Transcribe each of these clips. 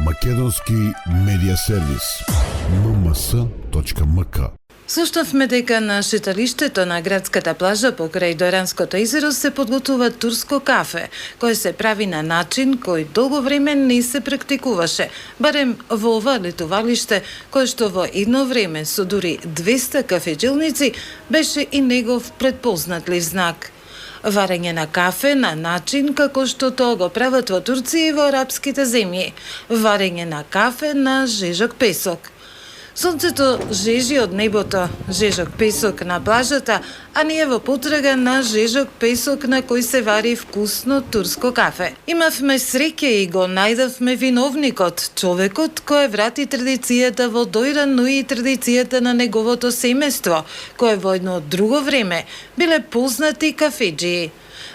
Македонски медиа сервис mms.mk. Слушнавме дека на шеталиштето на градската плажа покрај Дојранското езеро се подготвува турско кафе, кое се прави на начин кој долго време не се практикуваше, барем во ова летувалиште, кое што во едно време со дури 200 кафеџилници беше и негов предпознатлив знак. Варење на кафе на начин како што тоа го прават во Турција и во арапските земји. Варење на кафе на жежок песок. Сонцето жежи од небото, жежок песок на плажата, а ние во потрага на жежок песок на кој се вари вкусно турско кафе. Имавме среќа и го најдавме виновникот, човекот кој врати традицијата во Дојран, но и традицијата на неговото семејство, кое во едно друго време биле познати кафеџии.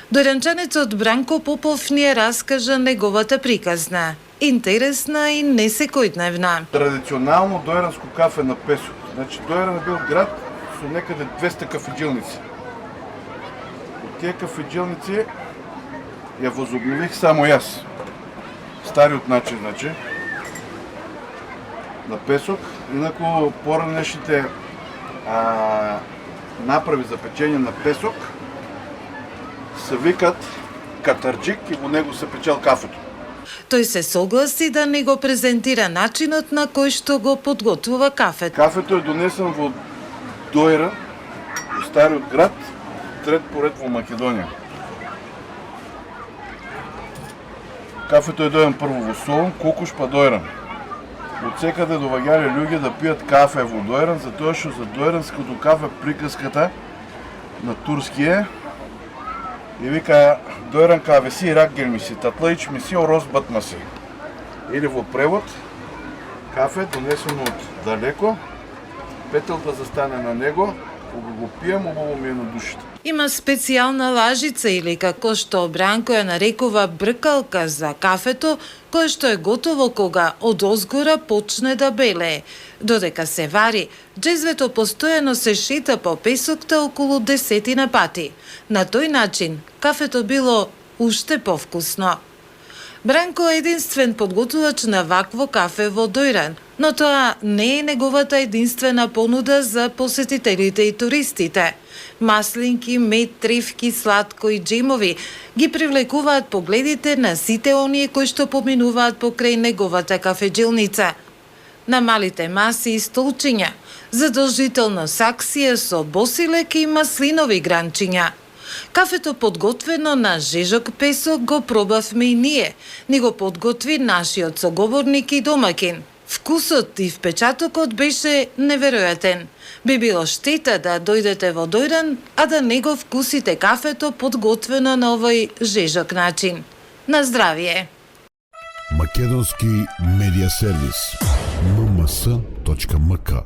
Дојранчанецот Бранко Попов ни ја раскажа неговата приказна. Интересна и несекојдневна. Традиционално дојранско кафе на песок. Значи, Дојран е бил град со некаде 200 кафеџилници. Од тие кафеџилници ја возобнових само јас. Стариот начин, значи, на песок. Инаку поранешните направи за печење на песок се викат катарџик и во него се печел кафето. Тој се согласи да не го презентира начинот на кој што го подготвува кафето. Кафето е донесен во Дојран, во стариот град, трет поред во Македонија. Кафето е дојден прво во Солун, Кокуш па Дојран. Од секаде доваѓале луѓе да пијат кафе во Дојран, затоа што за дојранското кафе приказката на турски е и вика Дојран кавеси рак гелмиси, татлаич миси ороз батмаси. Или во превод, кафе донесено од далеко, петел да застане на него, кога го пием, убаво ми е на душите. Има специјална лажица или како што Бранко ја нарекува бркалка за кафето, кое што е готово кога од озгора почне да белее. Додека се вари, џезвето постојано се шета по песокта околу 10 пати. На тој начин, кафето било уште повкусно. Бранко е единствен подготвувач на вакво кафе во Дојран, но тоа не е неговата единствена понуда за посетителите и туристите. Маслинки, мед, тревки, сладко и джемови ги привлекуваат погледите на сите оние кои што поминуваат покрај неговата кафеџилница. На малите маси и столчиња, задолжително саксија со босилек и маслинови гранчиња. Кафето подготвено на жежок песок го пробавме и ние. Ни го подготви нашиот соговорник и домакин. Вкусот и впечатокот беше неверојатен. Би било штета да дојдете во Дојран, а да не го вкусите кафето подготвено на овој жежок начин. На здравие! Македонски медиа сервис mms.mk.